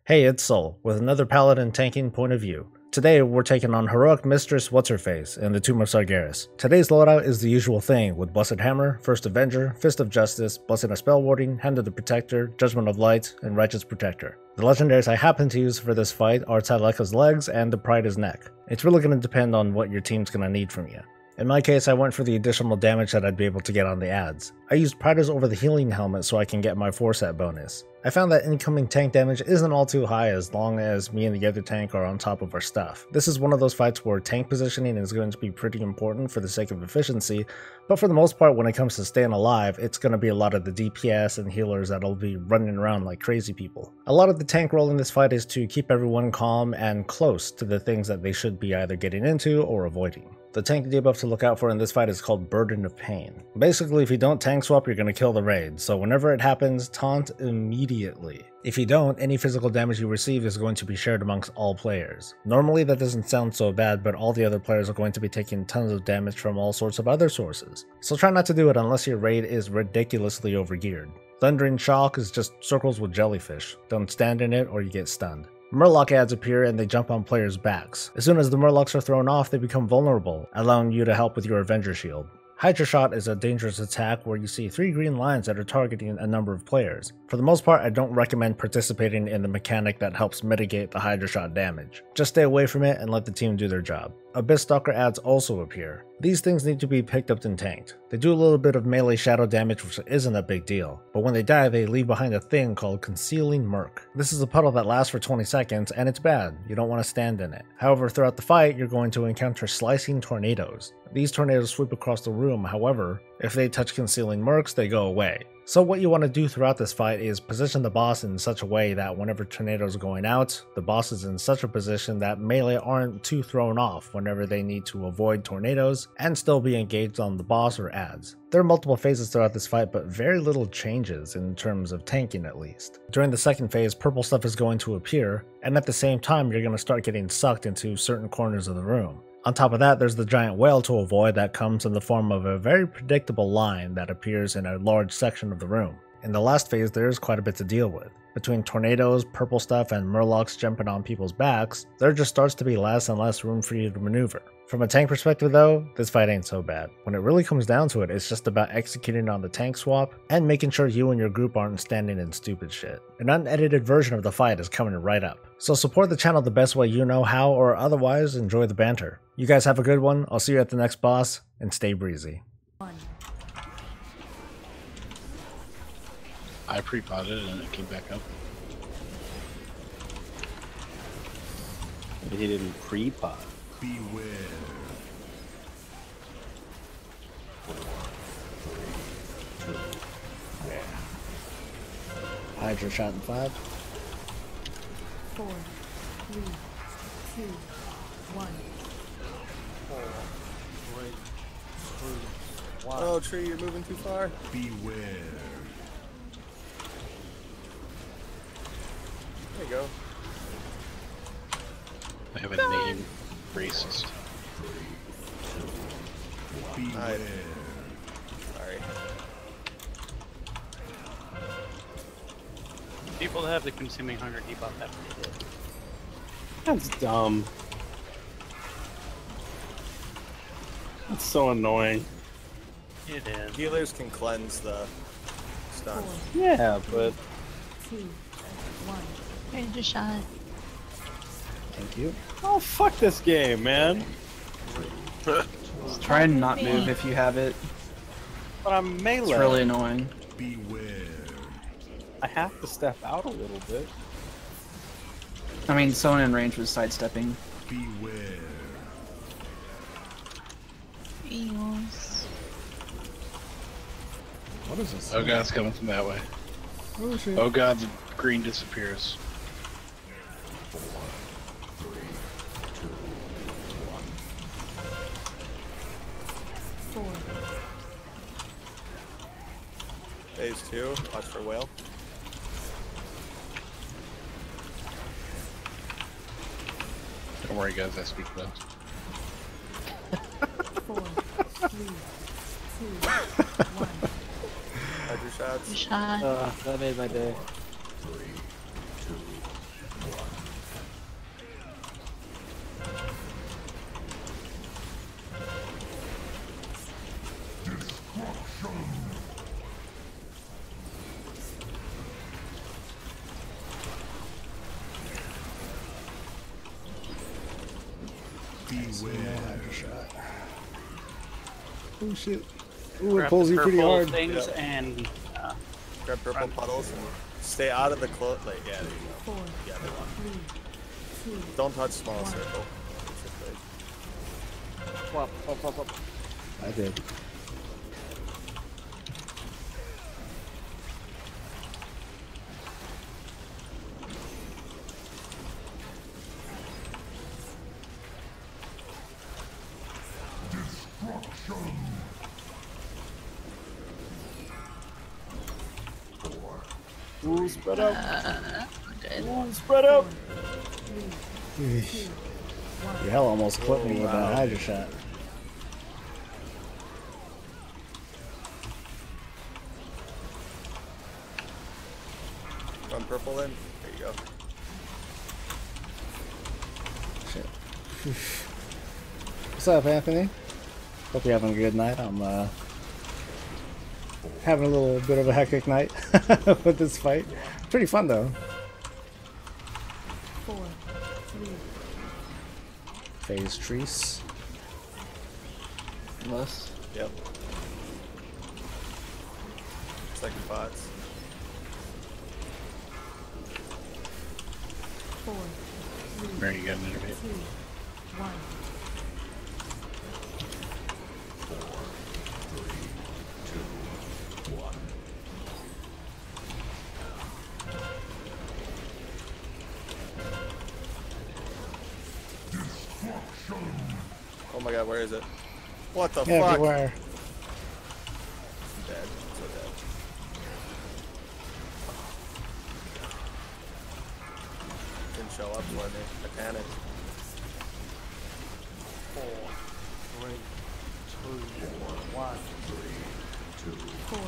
Hey, it's Soul, with another Paladin tanking point of view. Today, we're taking on heroic Mistress What's-Her-Face in the Tomb of Sargeras. Today's loadout is the usual thing, with Blessed Hammer, First Avenger, Fist of Justice, Blessing of Spell Warding, Hand of the Protector, Judgment of Light, and Righteous Protector. The legendaries I happen to use for this fight are Tadleka's Legs and the Pride's Neck. It's really going to depend on what your team's going to need from you. In my case, I went for the additional damage that I'd be able to get on the ads. I used Pride's over the healing helmet so I can get my 4-set bonus. I found that incoming tank damage isn't all too high as long as me and the other tank are on top of our stuff. This is one of those fights where tank positioning is going to be pretty important for the sake of efficiency, but for the most part when it comes to staying alive, it's going to be a lot of the DPS and healers that'll be running around like crazy people. A lot of the tank role in this fight is to keep everyone calm and close to the things that they should be either getting into or avoiding. The tank debuff to look out for in this fight is called Burden of Pain. Basically, if you don't tank swap, you're going to kill the raid, so whenever it happens, taunt immediately. If you don't, any physical damage you receive is going to be shared amongst all players. Normally that doesn't sound so bad, but all the other players are going to be taking tons of damage from all sorts of other sources. So try not to do it unless your raid is ridiculously overgeared. Thundering Shock is just circles with jellyfish. Don't stand in it or you get stunned. Murloc ads appear and they jump on players' backs. As soon as the Murlocs are thrown off, they become vulnerable, allowing you to help with your Avenger shield. Hydra Shot is a dangerous attack where you see 3 green lines that are targeting a number of players. For the most part, I don't recommend participating in the mechanic that helps mitigate the Hydra Shot damage. Just stay away from it and let the team do their job. Abyss Stalker ads also appear. These things need to be picked up and tanked. They do a little bit of melee shadow damage, which isn't a big deal, but when they die they leave behind a thing called Concealing Murk. This is a puddle that lasts for 20 seconds and it's bad, you don't want to stand in it. However, throughout the fight you're going to encounter Slicing Tornadoes. These tornadoes sweep across the room, however, if they touch Concealing Murks they go away. So what you want to do throughout this fight is position the boss in such a way that whenever tornadoes are going out, the boss is in such a position that melee aren't too thrown off whenever they need to avoid tornadoes and still be engaged on the boss or ads. There are multiple phases throughout this fight, but very little changes in terms of tanking at least. During the second phase, purple stuff is going to appear, and at the same time you're going to start getting sucked into certain corners of the room. On top of that, there's the giant whale to avoid that comes in the form of a very predictable line that appears in a large section of the room. In the last phase, there is quite a bit to deal with. Between tornadoes, purple stuff, and murlocs jumping on people's backs, there just starts to be less and less room for you to maneuver. From a tank perspective though, this fight ain't so bad. When it really comes down to it, it's just about executing on the tank swap and making sure you and your group aren't standing in stupid shit. An unedited version of the fight is coming right up. So support the channel the best way you know how, or otherwise enjoy the banter. You guys have a good one, I'll see you at the next boss, and stay breezy. I pre-potted and it came back up. He didn't pre-pot. Beware. Hydra Shot in 5. 4, 3, 2, 1. Oh, tree, you're moving too far. Beware. There you go. I have a name. Racist. Beware. Sorry. People that have the consuming hunger debuff have to do it. That's dumb. That's so annoying. It is. Healers can cleanse the stun. 4, Yeah, but 2, 1. Hydra Shot. Thank you. oh fuck this game, man. Just try and not move if you have it. But I'm melee. It's really annoying. Beware. I have to step out a little bit. I mean, someone in range was sidestepping. Beware. Eels. What is this? Oh god, it's coming from that way. Oh shit. Oh god, the green disappears. 4. Phase 2, watch for whale. Don't worry guys, I speak well. 4, 3, 2, 1. Hydra shots. Shot. That made my day. Beware. Oh shit. Ooh, it Grab pulls the you pretty purple hard. things Yep. and Grab purple puddles and stay out of the close. Like, yeah, there you go. 4, Yeah, they want. 3, 2, Don't touch small circle. Basically. Swap, swap, swap, swap. I did. Ooh, spread out. Good. Ooh, spread out. 3, Eesh. Your hell almost clipped me with that Hydra shot. Run purple in. There you go. Shit. What's up, Anthony? Hope you're having a good night. I'm having a little bit of a hectic night with this fight. Pretty fun though. 4, 3, Phase Trees. Unless. Yep. Second pots. 4, 3, There you go, Minerva. 2, 1. Oh my god, where is it? What the fuck? Everywhere. I'm dead. So dead. Didn't show up for me. I panicked. 4, 3, 2, 1. 4,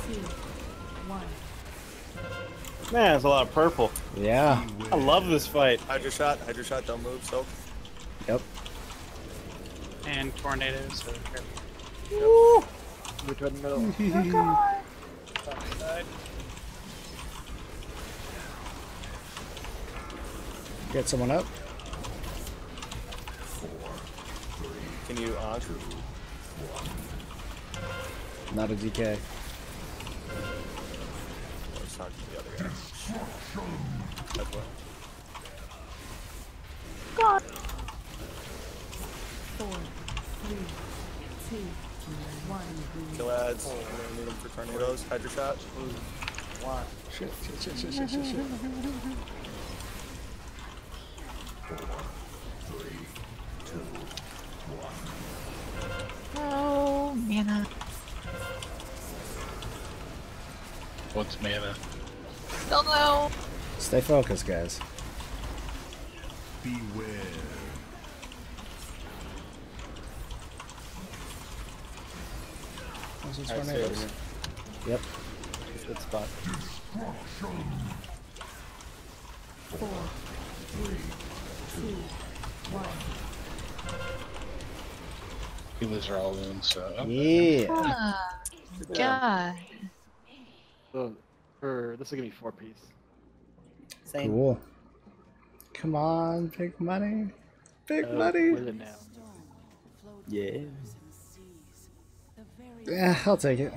3, 2, 1. Man, there's a lot of purple. Yeah. I love this fight. Hydra shot, don't move, soak. Yep. and tornadoes. So Woo! We're trying to know. side. Get someone up. Can you on? Not a DK. Let's talk to the other guy. That's what. 4, 3, 2, 1. Kill ads. We're gonna need them for tornadoes. Hydra shot. Shit. Oh, mana. What's mana? Still no. Stay focused, guys. Beware. Those are Alright, tornadoes. stay over Yep. here. Good spot. 4, 3, 2, 1. Healers are all in, so. Yeah. Ah, God. So, this will give me 4 piece. Same. Cool. Come on, big money. Big What money. is it now? Yeah. Yeah, I'll take it.